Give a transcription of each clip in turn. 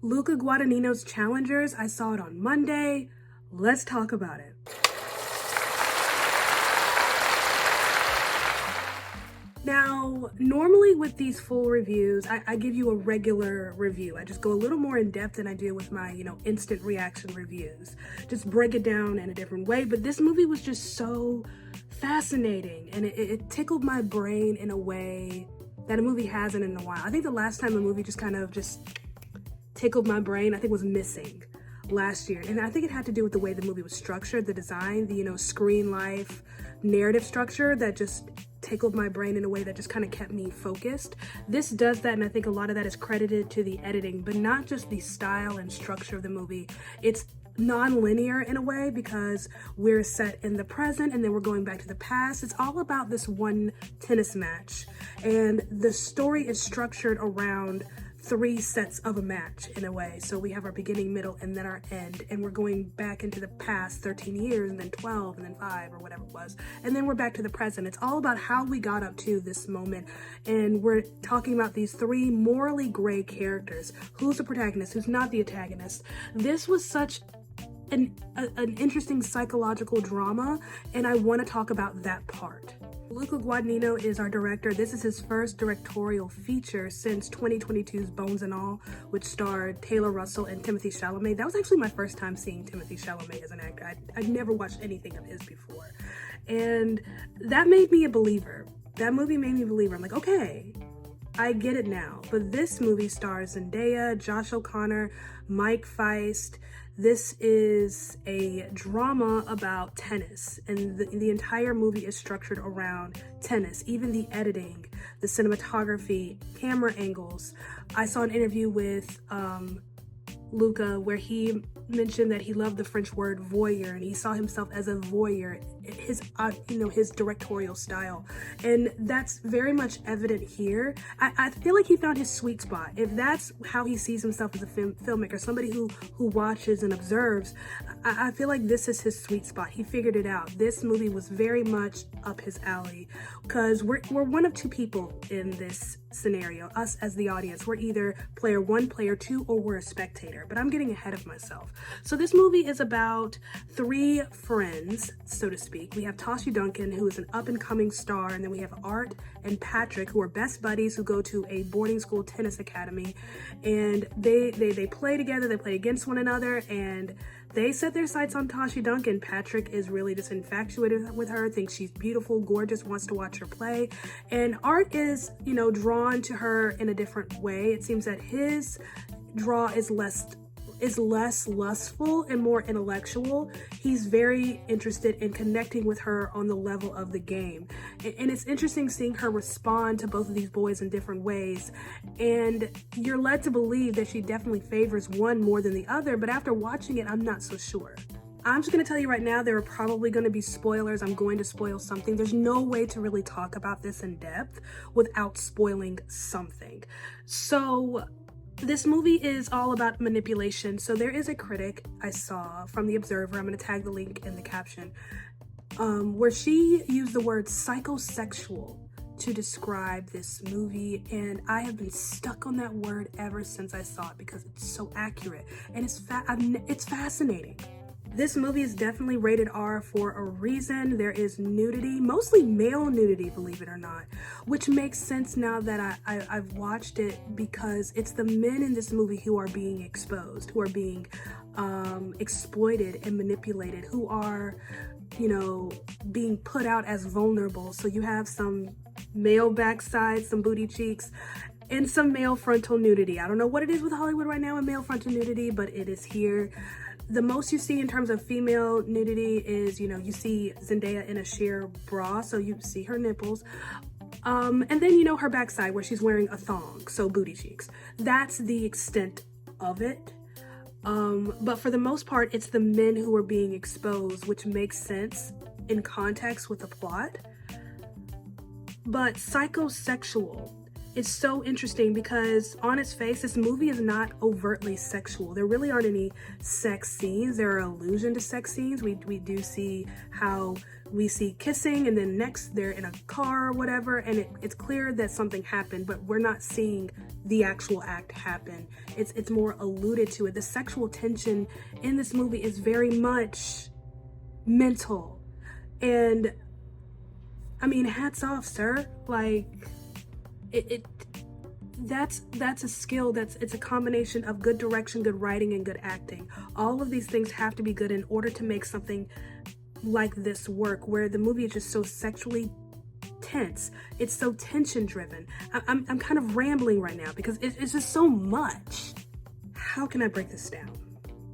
Luca Guadagnino's Challengers. I saw it on Monday. Let's talk about it. Now, normally with these full reviews, I give you a regular review. I just go a little more in depth than I do with my, instant reaction reviews. Just break it down in a different way. But this movie was just so fascinating, and it tickled my brain in a way that a movie hasn't in a while. I think the last time a movie just kind of just tickled my brain, I think was Missing last year. And I think it had to do with the way the movie was structured, the design, the, screen life narrative structure that just tickled my brain in a way that just kind of kept me focused. This does that, and I think a lot of that is credited to the editing, but not just the style and structure of the movie. It's non-linear in a way because we're set in the present and then we're going back to the past. It's all about this one tennis match, and the story is structured around 3 sets of a match in a way. So we have our beginning, middle, and then our end, and we're going back into the past 13 years and then 12 and then 5 or whatever it was, and then we're back to the present. It's all about how we got up to this moment, and we're talking about these 3 morally gray characters. Who's the protagonist? Who's not the antagonist? This was such an interesting psychological drama, and I want to talk about that part. Luca Guadagnino is our director. This is his first directorial feature since 2022's Bones and All, which starred Taylor Russell and Timothée Chalamet. That was actually my first time seeing Timothée Chalamet as an actor. I'd never watched anything of his before. And that made me a believer. That movie made me a believer. I'm like, okay, I get it now. But this movie stars Zendaya, Josh O'Connor, Mike Feist. This is a drama about tennis, and the entire movie is structured around tennis. Even the editing, the cinematography, camera angles. I saw an interview with Luca where he mentioned that he loved the French word voyeur, and he saw himself as a voyeur, his directorial style, and that's very much evident here. I feel like he found his sweet spot. If that's how he sees himself as a filmmaker, somebody who watches and observes, I feel like this is his sweet spot. He figured it out. This movie was very much up his alley because we're one of 2 people in this scenario. Us as the audience, we're either player 1, player 2, or we're a spectator, but I'm getting ahead of myself. So this movie is about 3 friends, so to speak. We have Tashi Duncan, who is an up-and-coming star, and then we have Art and Patrick, who are best buddies who go to a boarding school tennis academy, and they play together, they play against one another, and they set their sights on Tashi Duncan. Patrick is really just infatuated with her, thinks she's beautiful, gorgeous, wants to watch her play, and Art is, drawn to her in a different way. It seems that his draw is less lustful and more intellectual. He's very interested in connecting with her on the level of the game. And it's interesting seeing her respond to both of these boys in different ways. And you're led to believe that she definitely favors one more than the other, but after watching it, I'm not so sure. I'm just going to tell you right now, there are probably going to be spoilers. I'm going to spoil something. There's no way to really talk about this in depth without spoiling something. So this movie is all about manipulation. So there is a critic I saw from The Observer, I'm going to tag the link in the caption, where she used the word psychosexual to describe this movie, and I have been stuck on that word ever since I saw it because it's so accurate and it's fascinating. This movie is definitely rated R for a reason. There is nudity, mostly male nudity, believe it or not, which makes sense now that I've watched it, because it's the men in this movie who are being exposed, who are being exploited and manipulated, who are, being put out as vulnerable. So you have some male backside, some booty cheeks, and some male frontal nudity. I don't know what it is with Hollywood right now and male frontal nudity, but it is here. The most you see in terms of female nudity is, you see Zendaya in a sheer bra, so you see her nipples. And then, her backside where she's wearing a thong, so booty cheeks. That's the extent of it. But for the most part, it's the men who are being exposed, which makes sense in context with the plot. But Psychosexual It's so interesting because on its face, this movie is not overtly sexual. There really aren't any sex scenes. There are allusions to sex scenes. We do see how we see kissing, and then next they're in a car or whatever, and it's clear that something happened, but we're not seeing the actual act happen. It's more alluded to it. The sexual tension in this movie is very much mental. And I mean, hats off, sir. Like, that's a skill. It's a combination of good direction, good writing, and good acting. All of these things have to be good in order to make something like this work, where the movie is just so sexually tense. It's so tension driven. I'm kind of rambling right now because it's just so much. How can I break this down?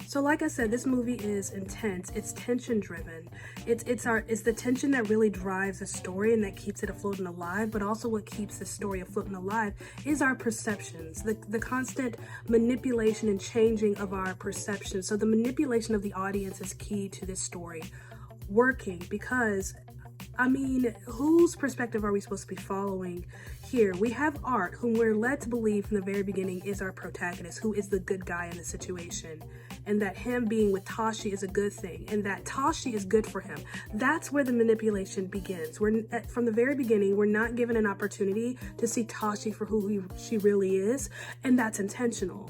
So like I said, this movie is intense. It's tension driven. It's the tension that really drives the story and that keeps it afloat and alive, but also what keeps the story afloat and alive is our perceptions, the constant manipulation and changing of our perceptions. So the manipulation of the audience is key to this story working, because I mean, whose perspective are we supposed to be following here? We have Art, whom we're led to believe from the very beginning is our protagonist, who is the good guy in the situation, and that him being with Tashi is a good thing, and that Tashi is good for him. That's where the manipulation begins. From the very beginning, we're not given an opportunity to see Tashi for who she really is, and that's intentional.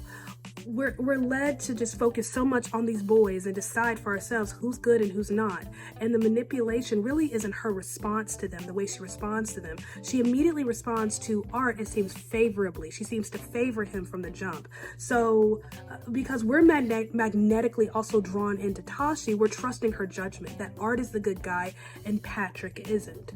We're led to just focus so much on these boys and decide for ourselves who's good and who's not. And the manipulation really isn't her response to them, the way she responds to them. She immediately responds to Art, it seems, favorably. She seems to favor him from the jump. So because we're magnetically also drawn into Tashi, we're trusting her judgment that Art is the good guy and Patrick isn't.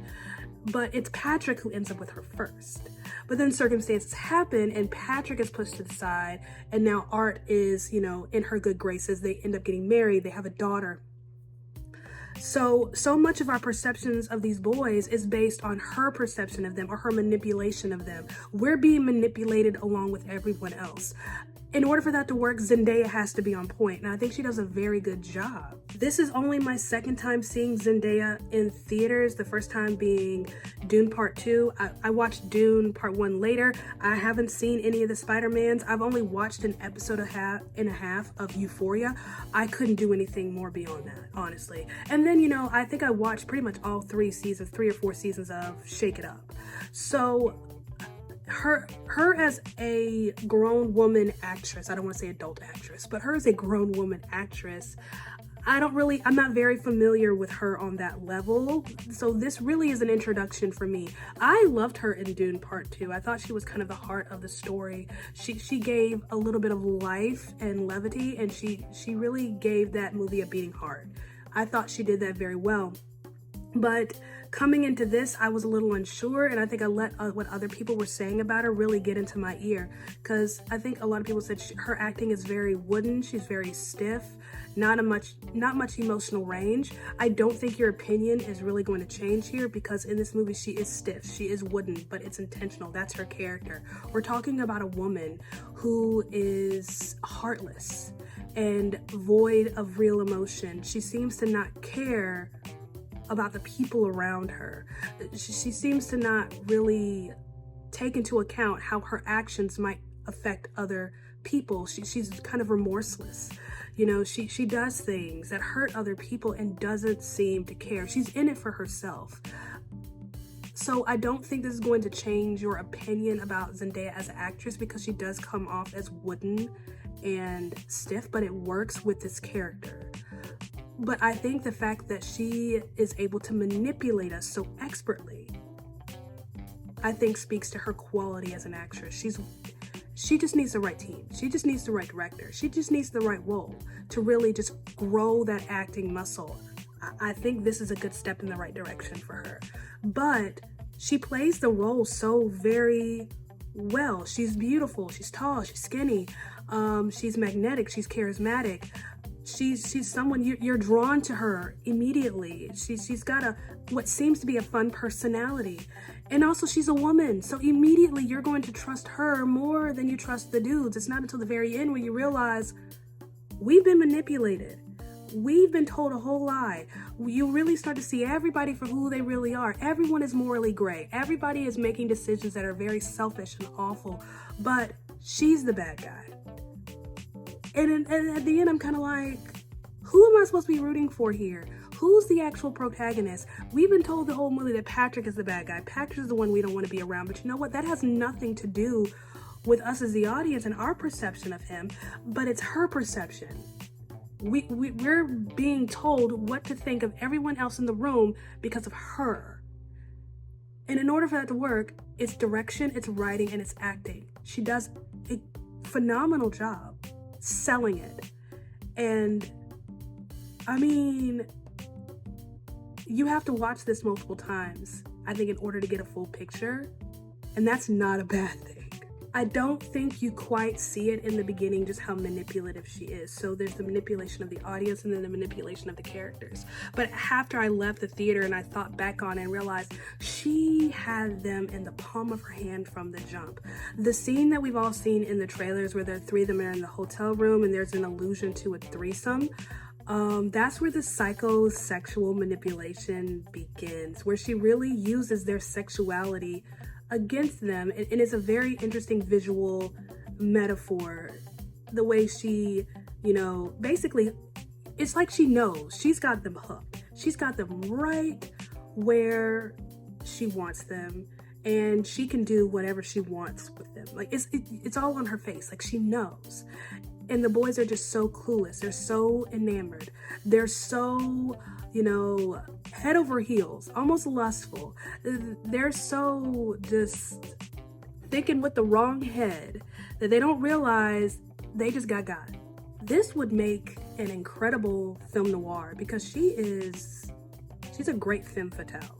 But it's Patrick who ends up with her first. But then circumstances happen and Patrick is pushed to the side, and now Art is, in her good graces. They end up getting married. They have a daughter. So much of our perceptions of these boys is based on her perception of them or her manipulation of them. We're being manipulated along with everyone else. In order for that to work, Zendaya has to be on point, and I think she does a very good job. This is only my second time seeing Zendaya in theaters, the first time being Dune Part 2. I watched Dune Part 1 later. I haven't seen any of the Spider-Mans. I've only watched an episode and a half of Euphoria. I couldn't do anything more beyond that, honestly. And then, I think I watched pretty much all 3 or 4 seasons of Shake It Up. So her as a grown woman actress, I don't want to say adult actress, but her as a grown woman actress, I'm not very familiar with her on that level. So this really is an introduction for me. I loved her in Dune Part 2. I thought she was kind of the heart of the story. She gave a little bit of life and levity, and she really gave that movie a beating heart. I thought she did that very well. But coming into this, I was a little unsure, and I think I let what other people were saying about her really get into my ear, because I think a lot of people said her acting is very wooden. She's very stiff, not much emotional range. I don't think your opinion is really going to change here, because in this movie she is stiff, she is wooden, but it's intentional. That's her character. We're talking about a woman who is heartless and void of real emotion. She seems to not care about the people around her. She seems to not really take into account how her actions might affect other people. She's kind of remorseless. She does things that hurt other people and doesn't seem to care. She's in it for herself. So I don't think this is going to change your opinion about Zendaya as an actress, because she does come off as wooden and stiff, but it works with this character. But I think the fact that she is able to manipulate us so expertly, I think speaks to her quality as an actress. She just needs the right team. She just needs the right director. She just needs the right role to really just grow that acting muscle. I think this is a good step in the right direction for her. But she plays the role so very well. She's beautiful. She's tall. She's skinny. She's magnetic. She's charismatic. She's someone you're drawn to her immediately. She's got what seems to be a fun personality, and also she's a woman, so immediately you're going to trust her more than you trust the dudes. It's not until the very end when you realize we've been manipulated. we've been told a whole lie. You really start to see everybody for who they really are. Everyone is morally gray. Everybody is making decisions that are very selfish and awful, but she's the bad guy. And at the end, I'm kind of like, who am I supposed to be rooting for here? Who's the actual protagonist? We've been told the whole movie that Patrick is the bad guy. Patrick is the one we don't want to be around. But you know what? That has nothing to do with us as the audience and our perception of him, but it's her perception. We're being told what to think of everyone else in the room because of her. And in order for that to work, it's direction, it's writing, and it's acting. She does a phenomenal job selling it. And I mean, you have to watch this multiple times, I think, in order to get a full picture. And that's not a bad thing. I don't think you quite see it in the beginning, just how manipulative she is. So there's the manipulation of the audience and then the manipulation of the characters. But after I left the theater and I thought back on it and realized she had them in the palm of her hand from the jump. The scene that we've all seen in the trailers where the three of them are in the hotel room and there's an allusion to a threesome, that's where the psychosexual manipulation begins, where she really uses their sexuality against them. And it's a very interesting visual metaphor, the way she, basically, it's like she knows. She's got them hooked. She's got them right where she wants them, and she can do whatever she wants with them. Like, it's all on her face. Like, she knows. And the boys are just so clueless. They're so enamored. They're so, head over heels, almost lustful. They're so just thinking with the wrong head that they don't realize they just got. This would make an incredible film noir because she's a great femme fatale.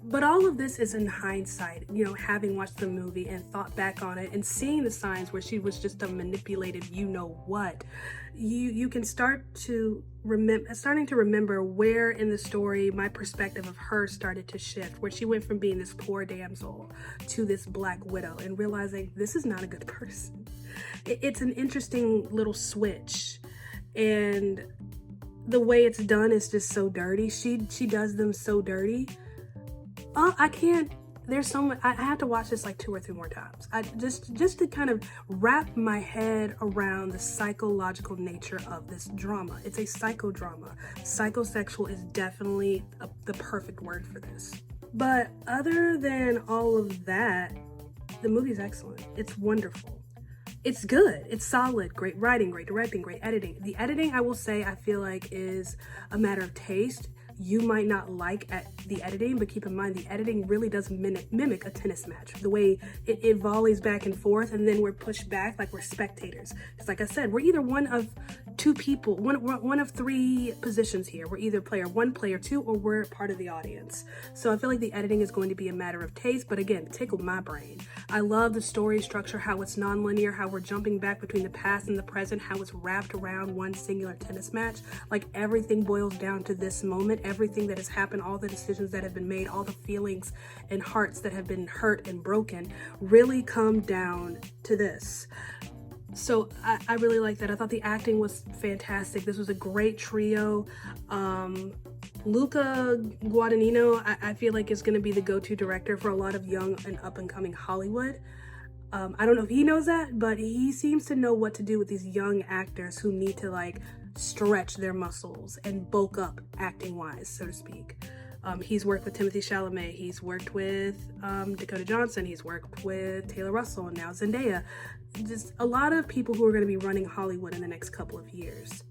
But all of this is in hindsight, having watched the movie and thought back on it and seeing the signs where she was just a manipulated you-know-what. You can starting to remember where in the story my perspective of her started to shift, where she went from being this poor damsel to this black widow and realizing this is not a good person. It's an interesting little switch, and the way it's done is just so dirty. She does them so dirty. I can't, there's so much, I have to watch this like 2 or 3 more times. I just to kind of wrap my head around the psychological nature of this drama. It's a psychodrama. Psychosexual is definitely the perfect word for this. But other than all of that, the movie's excellent. It's wonderful. It's good. It's solid. Great writing, great directing, great editing. The editing, I will say, I feel like is a matter of taste. You might not like the editing, but keep in mind the editing really does mimic a tennis match. The way it volleys back and forth, and then we're pushed back like we're spectators. Because like I said, we're either one of 2 people, one of 3 positions here. We're either player 1, player 2, or we're part of the audience. So I feel like the editing is going to be a matter of taste, but again, tickled my brain. I love the story structure, how it's non-linear, how we're jumping back between the past and the present, how it's wrapped around one singular tennis match. Like everything boils down to this moment. Everything that has happened, all the decisions that have been made, all the feelings and hearts that have been hurt and broken really come down to this. So I really like that. I thought the acting was fantastic. This was a great trio. Luca Guadagnino, I feel like is going to be the go-to director for a lot of young and up-and-coming Hollywood. I don't know if he knows that, but he seems to know what to do with these young actors who need to like stretch their muscles and bulk up acting wise, so to speak. He's worked with Timothée Chalamet, he's worked with Dakota Johnson, he's worked with Taylor Russell, and now Zendaya. Just a lot of people who are going to be running Hollywood in the next couple of years.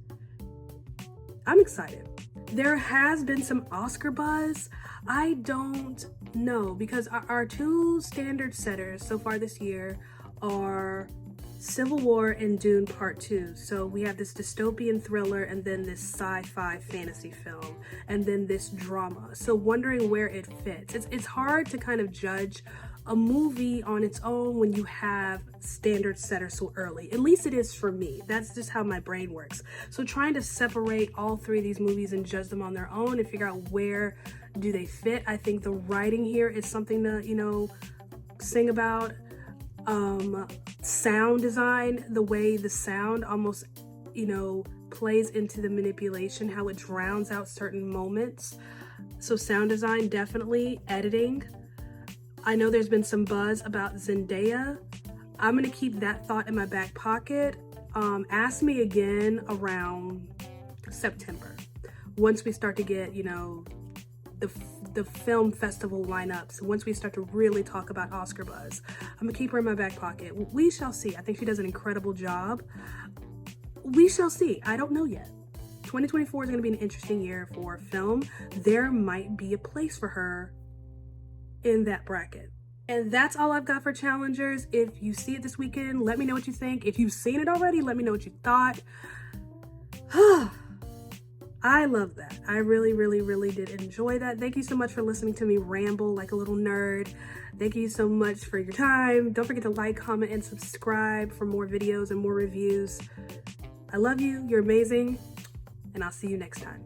I'm excited. There has been some Oscar buzz. I don't know, because our 2 standard setters so far this year are Civil War and Dune Part 2. So we have this dystopian thriller and then this sci-fi fantasy film and then this drama. So wondering where it fits. It's hard to kind of judge a movie on its own when you have standard setters so early. At least it is for me. That's just how my brain works. So trying to separate all 3 of these movies and judge them on their own and figure out where do they fit. I think the writing here is something to, sing about. Sound design, the way the sound almost you know, plays into the manipulation, how it drowns out certain moments. So sound design, definitely. Editing. I know there's been some buzz about Zendaya. I'm gonna keep that thought in my back pocket. Ask me again around September, once we start to get, you know, the film festival lineups, once we start to really talk about Oscar buzz. I'm gonna keep her in my back pocket. We shall see. I think she does an incredible job. We shall see. I don't know yet. 2024 is gonna be an interesting year for film. There might be a place for her in that bracket. And that's all I've got for challengers. If you see it this weekend, let me know what you think. If you've seen it already, let me know what you thought. I love that. I really, really, really did enjoy that. Thank you so much for listening to me ramble like a little nerd. Thank you so much for your time. Don't forget to like, comment, and subscribe for more videos and more reviews. I love you. You're amazing. And I'll see you next time.